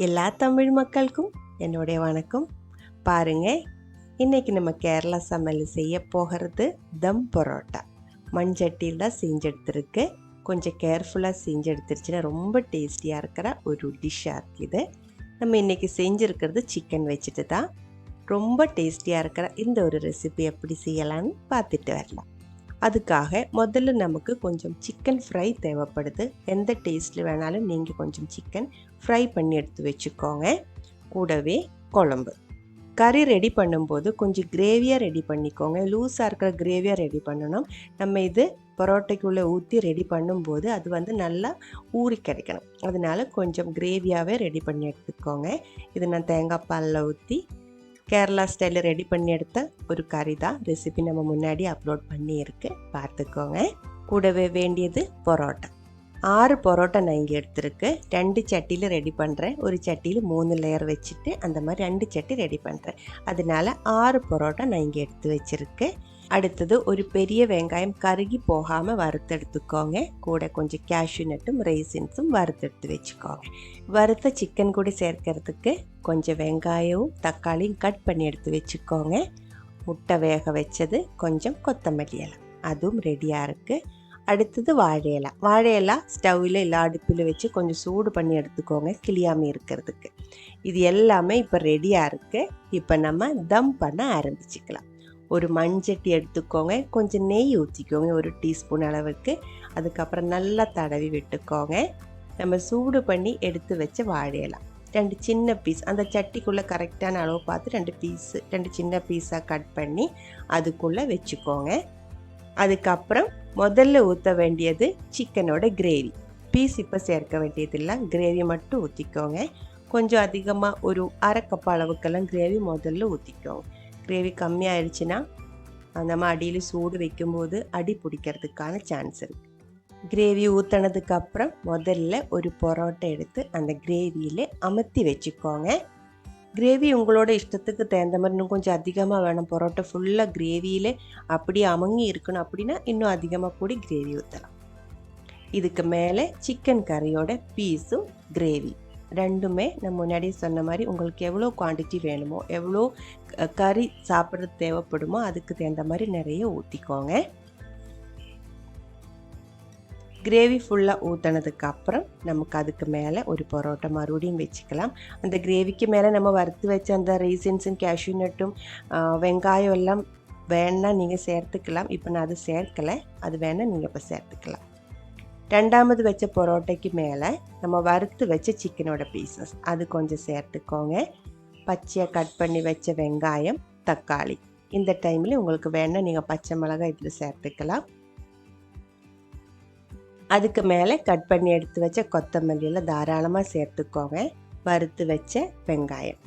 எல்லா தமிழ் மக்களுக்கும் என்னுடைய வணக்கம். பாருங்க, இன்னைக்கு நம்ம கேரளா சமையல் செய்ய போகிறது தம் பரோட்டா. மண்சட்டியில் தான் செஞ்செடுத்துருக்கு. கொஞ்சம் கேர்ஃபுல்லாக செஞ்செடுத்துருச்சுன்னா ரொம்ப டேஸ்டியாக இருக்கிற ஒரு டிஷ்ஷாக இருக்குது. நம்ம இன்றைக்கி செஞ்சுருக்கிறது சிக்கன் வச்சுட்டு தான். ரொம்ப டேஸ்டியாக இருக்கிற இந்த ஒரு ரெசிபி எப்படி செய்யலான்னு பார்த்துட்டு வரலாம். அதுக்காக முதல்ல நமக்கு கொஞ்சம் சிக்கன் ஃப்ரை தேவைப்படுது. எந்த டேஸ்ட்டில் வேணாலும் நீங்கள் கொஞ்சம் சிக்கன் ஃப்ரை பண்ணி எடுத்து வச்சுக்கோங்க. கூடவே குழம்பு கறி ரெடி பண்ணும்போது கொஞ்சம் கிரேவியாக ரெடி பண்ணிக்கோங்க. லூஸாக இருக்கிற கிரேவியாக ரெடி பண்ணணும். நம்ம இது பரோட்டைக்குள்ளே ஊற்றி ரெடி பண்ணும்போது அது நல்லா ஊறி கிடைக்கணும். அதனால கொஞ்சம் கிரேவியாகவே ரெடி பண்ணி எடுத்துக்கோங்க. இது நான் தேங்காய் பாலில் ஊற்றி கேரளா ஸ்டைலில் ரெடி பண்ணி எடுத்த ஒரு கறி தான். ரெசிபி நம்ம முன்னாடி அப்லோட் பண்ணியிருக்கு, பார்த்துக்கோங்க. கூடவே வேண்டியது பரோட்டா. 6 பரோட்டா நான் இங்கே எடுத்துருக்கு. 2 சட்டியில் ரெடி பண்ணுறேன். ஒரு சட்டியில் 3 லேயர் வச்சுட்டு அந்த மாதிரி 2 சட்டி ரெடி பண்ணுறேன். அதனால 6 பரோட்டா நான் இங்கே எடுத்து வச்சுருக்கேன். அடுத்தது ஒரு பெரிய வெங்காயம் கருகி போகாமல் வறுத்தெடுத்துக்கோங்க. கூட கொஞ்சம் கேஷ்யூ நட்டும் ரெய்சின்ஸும் வறுத்தெடுத்து வச்சுக்கோங்க. வறுத்த சிக்கன் கூட சேர்க்கறதுக்கு கொஞ்சம் வெங்காயமும் தக்காளியும் கட் பண்ணி எடுத்து வச்சுக்கோங்க. முட்டை வேக வச்சது, கொஞ்சம் கொத்தமல்லி இலை, அதுவும் ரெடியாக இருக்குது. அடுத்தது வாழை இலை ஸ்டவ்வில் இல்லை அடுப்பில் வச்சு கொஞ்சம் சூடு பண்ணி எடுத்துக்கோங்க, கிளியாமல் இருக்கிறதுக்கு. இது எல்லாமே இப்போ ரெடியாக இருக்குது. இப்போ நம்ம தம் பண்ண ஆரம்பிச்சுக்கலாம். ஒரு மண்சட்டி எடுத்துக்கோங்க, கொஞ்சம் நெய் ஊற்றிக்கோங்க, ஒரு டீஸ்பூன் அளவுக்கு. அதுக்கப்புறம் நல்லா தடவி விட்டுக்கோங்க. நம்ம சூடு பண்ணி எடுத்து வச்ச வாழை இலை 2 சின்ன பீஸ், அந்த சட்டிக்குள்ளே கரெக்டான அளவு பார்த்து 2 சின்ன பீஸாக கட் பண்ணி அதுக்குள்ளே வச்சுக்கோங்க. அதுக்கப்புறம் முதல்ல ஊற்ற வேண்டியது சிக்கனோட கிரேவி. பீஸ் இப்போ சேர்க்க வேண்டியதில்லை, கிரேவி மட்டும் ஊற்றிக்கோங்க. கொஞ்சம் அதிகமாக ஒரு அரை கப் அளவுக்கெல்லாம் கிரேவி முதல்ல ஊற்றிக்கோங்க. கிரேவி கம்மியாயிடுச்சுன்னா நம்ம அடியில் சூடு வைக்கும்போது அடி பிடிக்கிறதுக்கான சான்ஸ் இருக்குது. கிரேவி ஊற்றினதுக்கப்புறம் முதல்ல ஒரு பரோட்டா எடுத்து அந்த கிரேவியில் அமர்த்தி வச்சுக்கோங்க. கிரேவி உங்களோட இஷ்டத்துக்கு தகுந்த மாதிரி இன்னும் கொஞ்சம் அதிகமாக வேணும், பரோட்டா ஃபுல்லாக கிரேவியில் அப்படியே அமுங்கி இருக்கணும் அப்படின்னா இன்னும் அதிகமாக கூடி கிரேவி ஊற்றலாம். இதுக்கு மேலே சிக்கன் கறியோட பீஸும் கிரேவி ரெண்டுமே நம்ம முன்னாடி சொன்ன மாதிரி உங்களுக்கு எவ்வளோ குவான்டிட்டி வேணுமோ, எவ்வளோ கறி சாப்பிட்றது தேவைப்படுமோ அதுக்கு தகுந்த மாதிரி நிறைய ஊற்றிக்கோங்க. கிரேவி ஃபுல்லாக ஊற்றினதுக்கு அப்புறம் நமக்கு அதுக்கு மேலே ஒரு பரோட்டா மறுபடியும் வச்சுக்கலாம். அந்த கிரேவிக்கு மேலே நம்ம வறுத்து வச்ச அந்த ரீசன்ஸும் கேஷ்யூ நட்டும் வெங்காயம் எல்லாம் வேணால் நீங்கள் சேர்த்துக்கலாம். இப்போ நான் அது சேர்க்கலை, அது வேணால் நீங்கள் இப்போ சேர்த்துக்கலாம். ரெண்டாவது வச்ச பரோட்டைக்கு மேலே நம்ம வறுத்து வச்ச சிக்கனோட பீசஸ் அது கொஞ்சம் சேர்த்துக்கோங்க. பச்சையாக கட் பண்ணி வச்ச வெங்காயம், தக்காளி, இந்த டைமில் உங்களுக்கு வேணால் நீங்கள் பச்சை மிளகாய் இதில் சேர்த்துக்கலாம். அதுக்கு மேலே கட் பண்ணி எடுத்து வச்ச கொத்தமல்லியில் தாராளமாக சேர்த்துக்கோங்க. வறுத்து வச்ச வெங்காயம்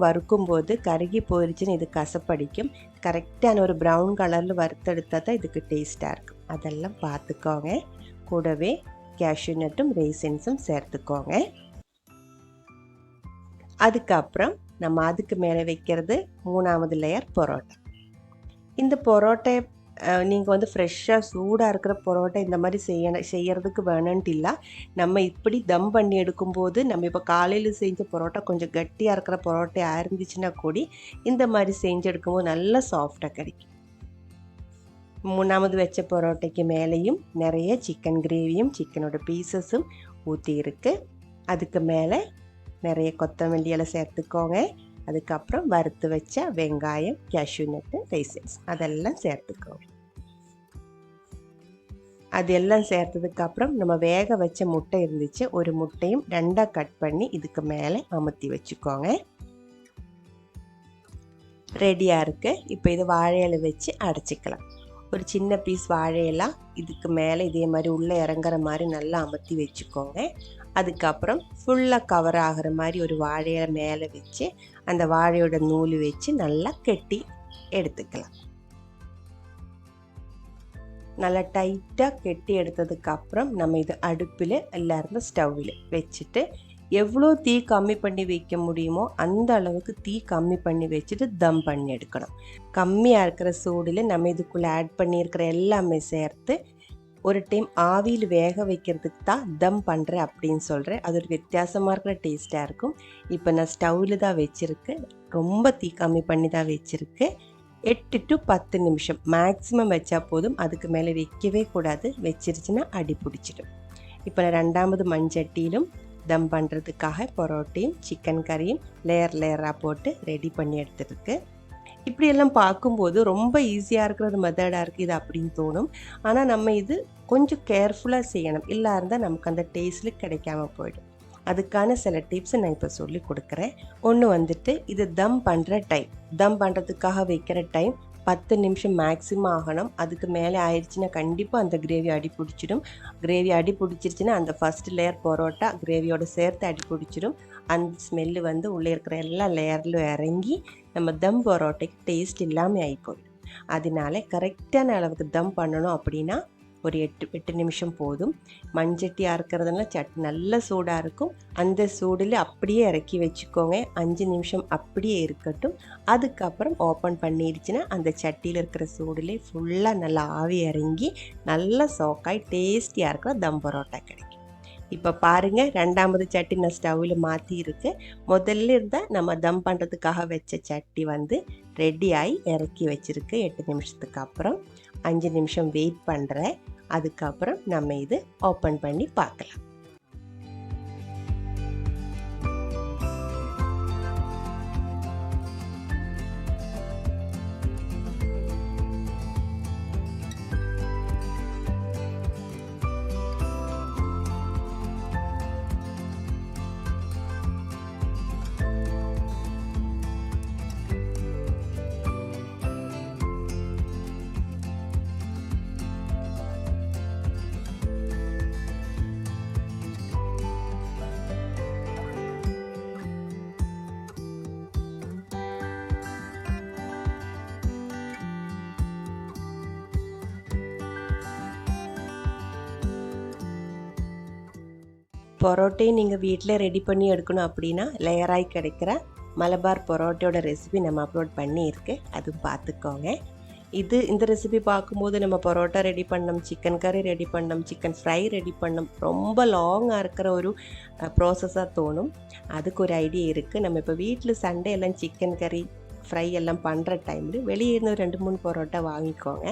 வறுக்கும்போது கருகி போயிடுச்சுன்னு இது கசப்படிக்கும். கரெக்டான ஒரு ப்ரௌன் கலரில் வறுத்தெடுத்தால் தான் இதுக்கு டேஸ்ட்டாக இருக்கும். அதெல்லாம் பார்த்துக்கோங்க. கூடவே கேஷ்யூ நட்டும் ரெய்சின்ஸும் சேர்த்துக்கோங்க. அதுக்கப்புறம் நம்ம அதுக்கு மேலே வைக்கிறது 3வது லேயர் பரோட்டா. இந்த பரோட்டா நீங்கள் ஃப்ரெஷ்ஷாக சூடாக இருக்கிற பரோட்டா இந்த மாதிரி செய்யறதுக்கு வேணுன்ட்டு இல்லை. நம்ம இப்படி தம் பண்ணி எடுக்கும்போது நம்ம இப்போ காலையில் செஞ்ச பரோட்டா கொஞ்சம் கட்டியாக இருக்கிற பரோட்டா இருந்துச்சுன்னா கூடி இந்த மாதிரி செஞ்சு எடுக்கும்போது நல்லா சாஃப்டாக கிடைக்கும். 3வது வச்ச பரோட்டைக்கு மேலேயும் நிறைய சிக்கன் கிரேவியும் சிக்கனோட பீசஸும் ஊற்றி இருக்கு. அதுக்கு மேலே நிறைய கொத்தமல்லி இலை சேர்த்துக்கோங்க. அதுக்கப்புறம் வறுத்து வச்ச வெங்காயம், கேஷ்யூ நட்டு, ரைசின்ஸ் அதெல்லாம் சேர்த்துக்கோங்க. அதெல்லாம் சேர்த்ததுக்கப்புறம் நம்ம வேக வச்ச முட்டை இருந்துச்சு, ஒரு முட்டையும் 2ஆக கட் பண்ணி இதுக்கு மேலே அமுத்தி வச்சுக்கோங்க. ரெடியாக இருக்குது. இப்போ இது வாழை இலை வச்சு அடைச்சிக்கலாம். ஒரு சின்ன பீஸ் வாழையெல்லாம் இதுக்கு மேலே இதே மாதிரி உள்ளே இறங்குற மாதிரி நல்லா அமர்த்தி வச்சுக்கோங்க. அதுக்கப்புறம் ஃபுல்லாக கவர் ஆகிற மாதிரி ஒரு வாழையில மேலே வச்சு அந்த வாழையோட நூல் வச்சு நல்லா கெட்டி எடுத்துக்கலாம். நல்லா டைட்டாக கெட்டி எடுத்ததுக்கப்புறம் நம்ம இது அடுப்பில் இல்லாத ஸ்டவ்வில் வச்சுட்டு எவ்வளோ தீ கம்மி பண்ணி வைக்க முடியுமோ அந்த அளவுக்கு தீ கம்மி பண்ணி வச்சுட்டு தம் பண்ணி எடுக்கணும். கம்மியாக இருக்கிற சூடில் நம்ம இதுக்குள்ளே ஆட் பண்ணியிருக்கிற எல்லாமே சேர்த்து ஒரு டைம் ஆவியில் வேக வைக்கிறதுக்கு தான் தம் பண்ணுறேன் அப்படின்னு சொல்கிறேன். அது ஒரு வித்தியாசமாக இருக்கிற டேஸ்ட்டாக இருக்கும். இப்போ நான் ஸ்டவ்வில் தான் வச்சுருக்கேன். ரொம்ப தீ கம்மி பண்ணி தான் வச்சுருக்கேன். 8 to 10 நிமிஷம் மேக்ஸிமம் வச்சா போதும். அதுக்கு மேலே வைக்கவே கூடாது. வச்சிருச்சுன்னா அடி பிடிச்சிடும். இப்போ நான் 2வது மண்சட்டியிலும் தம் பண்ணுறதுக்காக பரோட்டையும் சிக்கன் கறியும் லேயராக போட்டு ரெடி பண்ணி எடுத்துருக்கு. இப்படியெல்லாம் பார்க்கும்போது ரொம்ப ஈஸியாக இருக்கிற ஒரு மெத்தடாக இருக்குது இது அப்படின்னு தோணும். ஆனால் நம்ம இது கொஞ்சம் கேர்ஃபுல்லாக செய்யணும். இல்லை இருந்தால் நமக்கு அந்த டேஸ்ட்டில் கிடைக்காம போயிடும். அதுக்கான சில டிப்ஸ் நான் இப்போ சொல்லி கொடுக்குறேன். ஒன்று வந்துட்டு இது தம் பண்ணுற டைம். தம் பண்ணுறதுக்காக வைக்கிற டைம் 10 நிமிஷம் மேக்ஸிமம் ஆகணும். அதுக்கு மேலே ஆயிடுச்சுன்னா கண்டிப்பாக அந்த கிரேவி அடி பிடிச்சிடும். கிரேவி அடி பிடிச்சிருச்சுன்னா அந்த ஃபஸ்ட் லேயர் பரோட்டா கிரேவியோடு சேர்த்து அடி பிடிச்சிடும். அந்த ஸ்மெல்லு வந்து உள்ளே இருக்கிற எல்லா லேயர்லையும் இறங்கி நம்ம தம் பரோட்டைக்கு டேஸ்ட் இல்லாமல் ஆகிப்போயிடும். அதனால கரெக்டான அளவுக்கு தம் பண்ணணும் அப்படின்னா ஒரு 8 நிமிஷம் போதும். மண்சட்டியாக இருக்கிறதுனால சட்டி நல்ல சூடாக இருக்கும். அந்த சூடில் அப்படியே இறக்கி வச்சுக்கோங்க. 5 நிமிஷம் அப்படியே இருக்கட்டும். அதுக்கப்புறம் ஓப்பன் பண்ணிடுச்சுன்னா அந்த சட்டியில் இருக்கிற சூடிலே ஃபுல்லாக நல்லா ஆவி இறங்கி நல்லா சோக்காய் டேஸ்டியாக இருக்கிற தம் பரோட்டா கிடைக்கும். இப்போ பாருங்கள், 2வது சட்டி நான் ஸ்டவ்வில் மாற்றி இருக்கு. முதல்ல இருந்தால் நம்ம தம் பண்ணுறதுக்காக வச்ச சட்டி வந்து ரெடி ஆகி இறக்கி வச்சுருக்கு. 8 நிமிஷத்துக்கு அப்புறம் 5 நிமிஷம் வெயிட் பண்ணுறேன். அதுக்கப்புறம் நம்ம இது ஓப்பன் பண்ணி பார்க்கலாம். பரோட்டையும் நீங்கள் வீட்டில் ரெடி பண்ணி எடுக்கணும் அப்படின்னா லேயராகி கிடைக்கிற மலபார் பரோட்டையோட ரெசிபி நம்ம அப்லோட் பண்ணியிருக்கு. அதுவும் பார்த்துக்கோங்க. இந்த ரெசிபி பார்க்கும்போது நம்ம பரோட்டா ரெடி பண்ணோம், சிக்கன் கறி ரெடி பண்ணோம், சிக்கன் ஃப்ரை ரெடி பண்ணோம், ரொம்ப லாங்காக இருக்கிற ஒரு ப்ராசஸாக தோணும். அதுக்கு ஒரு ஐடியா இருக்குது. நம்ம இப்போ வீட்டில் சண்டே எல்லாம் சிக்கன் கறி ஃப்ரை எல்லாம் பண்ணுற டைமில் வெளியே இருந்து 2-3 பரோட்டா வாங்கிக்கோங்க.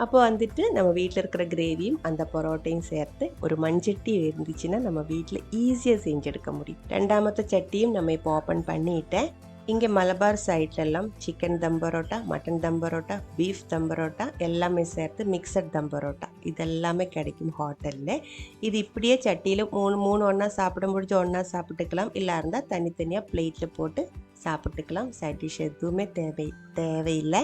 அப்போ வந்துட்டு நம்ம வீட்டில் இருக்கிற கிரேவியும் அந்த பரோட்டையும் சேர்த்து ஒரு மண்சட்டி இருந்துச்சுன்னா நம்ம வீட்டில் ஈஸியாக செஞ்செடுக்க முடியும். 2வது சட்டியும் நம்ம இப்போ ஓப்பன் பண்ணிட்டேன். இங்கே மலபார் சைட்லெல்லாம் சிக்கன் தம் பரோட்டா, மட்டன் தம் பரோட்டா, பீஃப் தம் பரோட்டா எல்லாமே சேர்த்து மிக்சட் தம் பரோட்டா இதெல்லாமே கிடைக்கும் ஹோட்டலில். இது இப்படியே சட்டியில் 3 ஒன்றா சாப்பிட முடிஞ்சு ஒன்றா சாப்பிட்டுக்கலாம். இல்லை இருந்தால் தனித்தனியாக பிளேட்டில் போட்டு சாப்பிட்டுக்கலாம். சைட் டிஷ் எதுவுமே தேவையில்லை.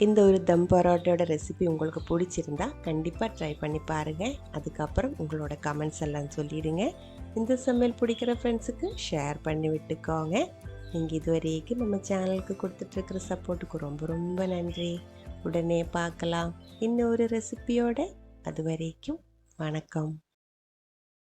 இந்த ஒரு தம் பரோட்டாவோட ரெசிபி உங்களுக்கு பிடிச்சிருந்தா கண்டிப்பாக ட்ரை பண்ணி பாருங்கள். அதுக்கப்புறம் உங்களோட கமெண்ட்ஸ் எல்லாம் சொல்லிடுங்க. இந்த சமையல் பிடிக்கிற ஃப்ரெண்ட்ஸுக்கு ஷேர் பண்ணி விட்டுக்கோங்க. நீங்கள் இதுவரைக்கும் நம்ம சேனலுக்கு கொடுத்துட்ருக்கிற சப்போர்ட்டுக்கு ரொம்ப ரொம்ப நன்றி. உடனே பார்க்கலாம் இன்னொரு ரெசிபியோட. அது வரைக்கும் வணக்கம்.